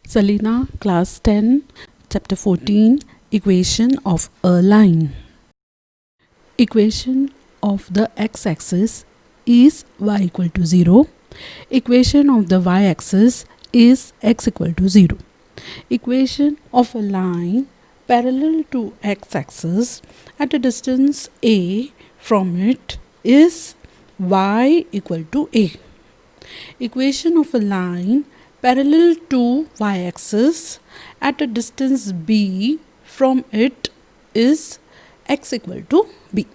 Selena, Class 10, Chapter 14, Equation of a line. Equation of the x-axis is y equal to 0. Equation of the y-axis is x equal to 0. Equation of a line parallel to x-axis at a distance a from it is y equal to a. Equation of a line parallel to y-axis at a distance b from it is x equal to b.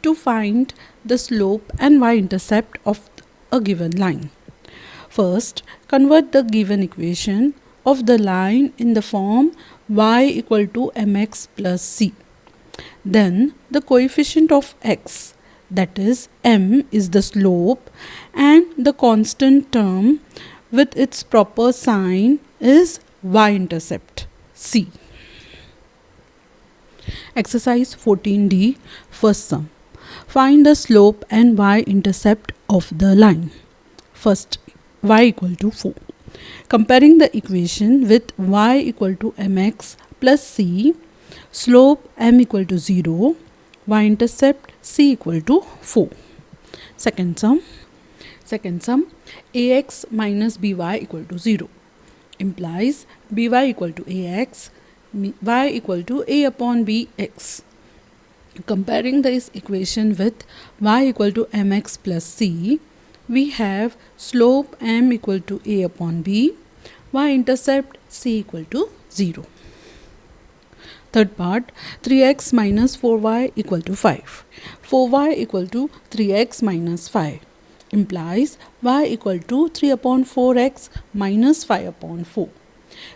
To find the slope and y-intercept of a given line, first convert the given equation of the line in the form y equal to mx plus c. Then the coefficient of x, that is m, is the slope, and the constant term with its proper sign is y-intercept c. Exercise 14D, first sum. Find the slope and y-intercept of the line. First, y equal to 4. Comparing the equation with y equal to mx plus c, slope m equal to 0, y-intercept c equal to 4. Second sum, ax minus by equal to 0 implies by equal to ax, y equal to a upon bx. Comparing this equation with y equal to mx plus c, we have slope m equal to a upon b, y-intercept c equal to 0. Third part, 3x minus 4y equal to 5. 4y equal to 3x minus 5 implies y equal to 3 upon 4x minus 5 upon 4.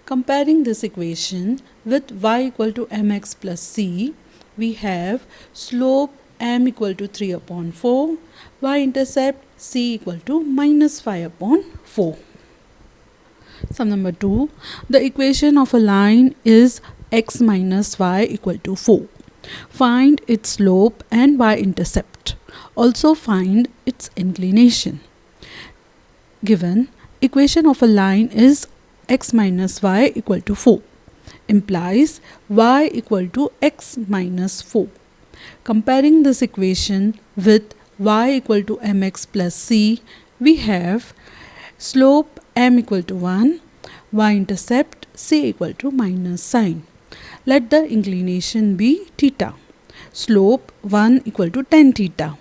Comparing this equation with y equal to mx plus c, we have slope m equal to 3 upon 4, y-intercept c equal to minus 5 upon 4. Sum number 2. The equation of a line is x minus y equal to 4. Find its slope and y-intercept. Also find its inclination. Given equation of a line is x minus y equal to 4 implies y equal to x minus 4. Comparing this equation with y equal to mx plus c, we have slope m equal to 1, y-intercept c equal to minus sign. Let the inclination be theta. Slope 1 equal to tan theta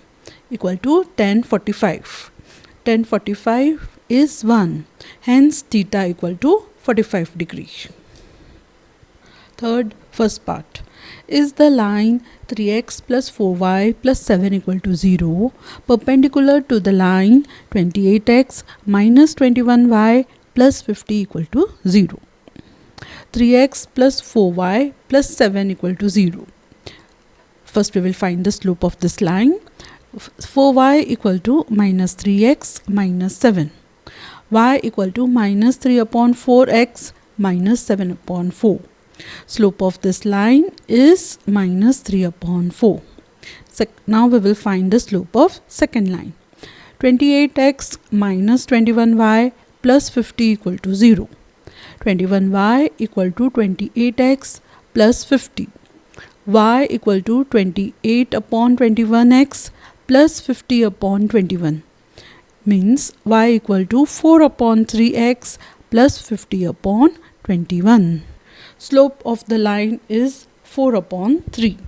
equal to tan 45. Tan 45 is 1, hence theta equal to 45 degree. Third, first part. Is the line 3x plus 4y plus 7 equal to 0 perpendicular to the line 28x minus 21y plus 50 equal to 0? 3x plus 4y plus 7 equal to 0. First we will find the slope of this line. 4y equal to minus 3x minus 7. Y equal to minus 3 upon 4x minus 7 upon 4. Slope of this line is minus 3 upon 4. Now we will find the slope of second line. 28x minus 21y plus 50 equal to 0. 21y equal to 28x plus 50. Y equal to 28 upon 21x plus 50 upon 21. Means y equal to 4 upon 3x plus 50 upon 21. Slope of the line is 4 upon 3.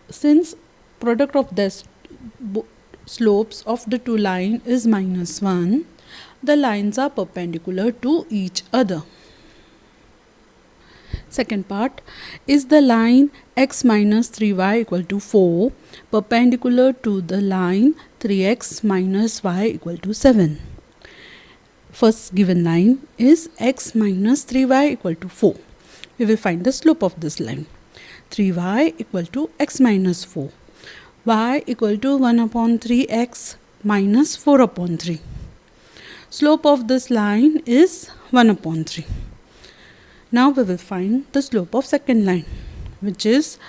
Since product of the slopes of the two lines is minus 1, the lines are perpendicular to each other. Second part, is the line x minus 3y equal to 4 perpendicular to the line 3x minus y equal to 7? First given line is x minus 3y equal to 4. We will find the slope of this line. 3y equal to x minus 4. Y equal to 1 upon 3x minus 4 upon 3. Slope of this line is 1 upon 3. Now we will find the slope of second line, which is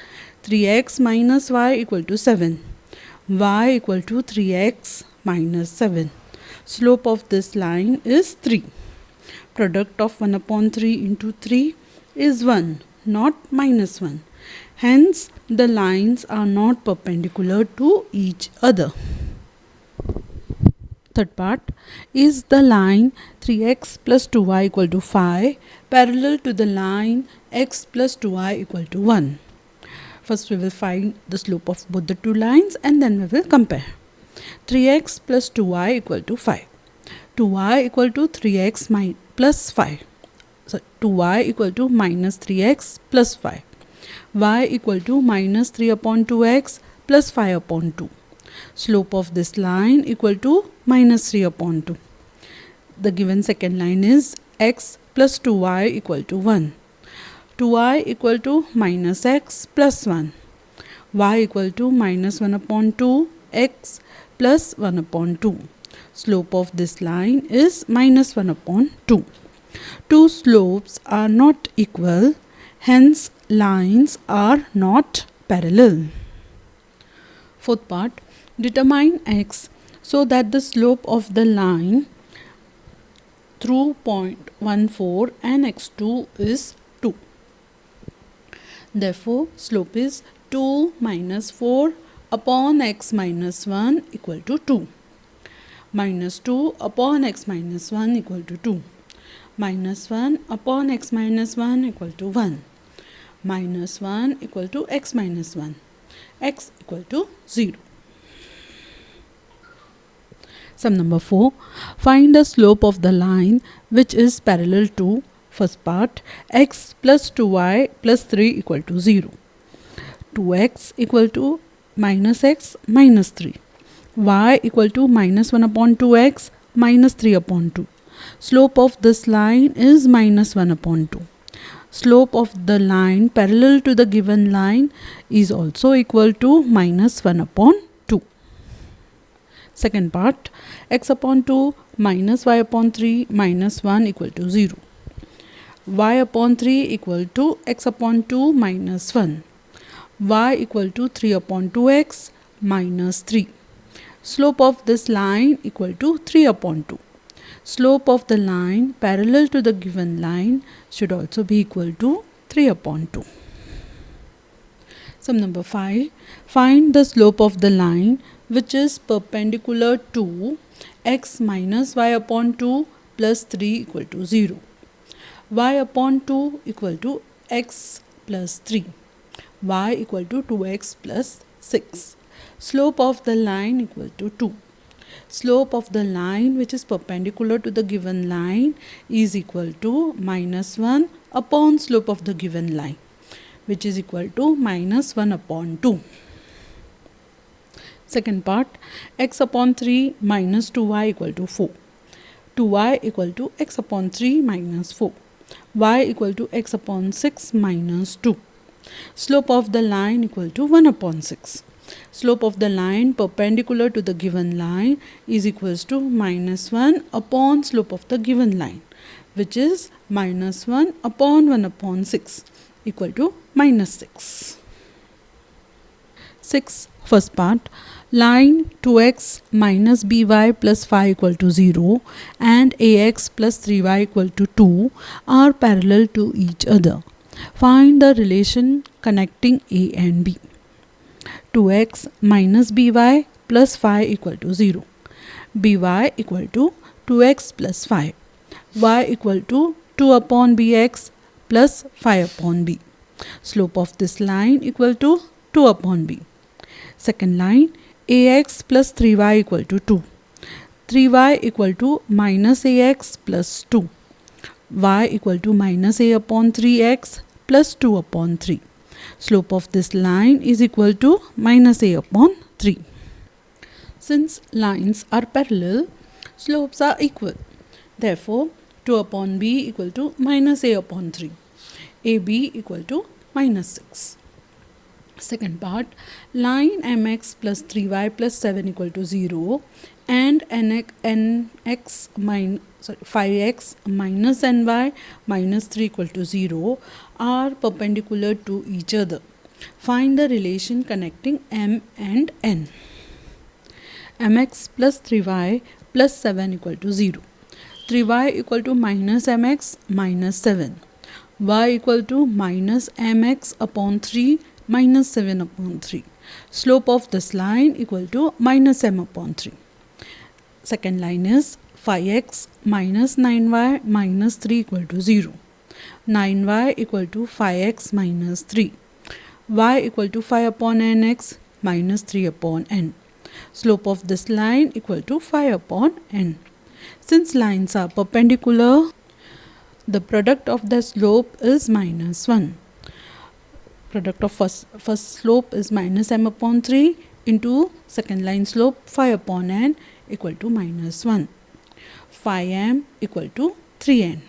3x minus y equal to 7. Y equal to 3x minus 7. Slope of this line is 3. Product of 1 upon 3 into 3 is 1, not minus 1. Hence, the lines are not perpendicular to each other. Third part, is the line 3x plus 2y equal to 5 parallel to the line x plus 2y equal to 1? First we will find the slope of both the two lines and then we will compare. 3x plus 2y equal to 5. 2y equal to 3x plus 5. So 2y equal to minus 3x plus 5. Y equal to minus 3 upon 2x plus 5 upon 2. Slope of this line equal to minus 3 upon 2. The given second line is x plus 2y equal to 1. 2y equal to minus x plus 1. Y equal to minus 1 upon 2 x plus 1 upon 2. Slope of this line is minus 1 upon 2. Two slopes are not equal, hence lines are not parallel. Fourth part, determine x so that the slope of the line through point 14 and x2 is 2. Therefore, slope is 2 minus 4 upon x minus 1 equal to 2. Minus 2 upon x minus 1 equal to 2. Minus 1 upon x minus 1 equal to 1. Minus 1 equal to x minus 1. X equal to 0. Sum number 4. Find the slope of the line which is parallel to, first part, x plus 2y plus 3 equal to 0. 2x equal to minus x minus 3. Y equal to minus 1 upon 2x minus 3 upon 2. Slope of this line is minus 1 upon 2. Slope of the line parallel to the given line is also equal to minus 1 upon 2. Second part, x upon 2 minus y upon 3 minus 1 equal to 0. Y upon 3 equal to x upon 2 minus 1. Y equal to 3 upon 2x minus 3. Slope of this line equal to 3 upon 2. Slope of the line parallel to the given line should also be equal to 3 upon 2. Sum number 5. Find the slope of the line which is perpendicular to x minus y upon 2 plus 3 equal to 0. Y upon 2 equal to x plus 3. Y equal to 2x plus 6. Slope of the line equal to 2. Slope of the line which is perpendicular to the given line is equal to minus 1 upon slope of the given line, which is equal to minus 1 upon 2. Second part, x upon 3 minus 2y equal to 4. 2y equal to x upon 3 minus 4. Y equal to x upon 6 minus 2. Slope of the line equal to 1 upon 6. Slope of the line perpendicular to the given line is equals to minus 1 upon slope of the given line, which is minus 1 upon 6 equal to minus 6. 6. First part, line 2x minus by plus 5 equal to 0 and ax plus 3y equal to 2 are parallel to each other. Find the relation connecting a and b. 2x minus by plus 5 equal to 0. by equal to 2x plus 5. Y equal to 2 upon bx plus 5 upon b. Slope of this line equal to 2 upon b. Second line, ax plus 3y equal to 2. 3y equal to minus ax plus 2. Y equal to minus a upon 3x plus 2 upon 3. Slope of this line is equal to minus a upon 3. Since lines are parallel, slopes are equal. Therefore, 2 upon b equal to minus a upon 3. AB equal to minus 6. Second part, line mx plus 3y plus 7 equal to 0 and 5x minus ny minus 3 equal to 0 are perpendicular to each other. Find the relation connecting m and n. mx plus 3y plus 7 equal to 0. 3y equal to minus mx minus 7. Y equal to minus mx upon 3 minus 7 upon 3. Slope of this line equal to minus m upon 3. Second line is 5x minus 9y minus 3 equal to 0. 9y equal to 5x minus 3. Y equal to 5 upon nx minus 3 upon n. Slope of this line equal to 5 upon n. Since lines are perpendicular, the product of the slope is minus 1. Product of first slope is minus m upon 3 into second line slope 5 upon n equal to minus 1. 5m equal to 3n.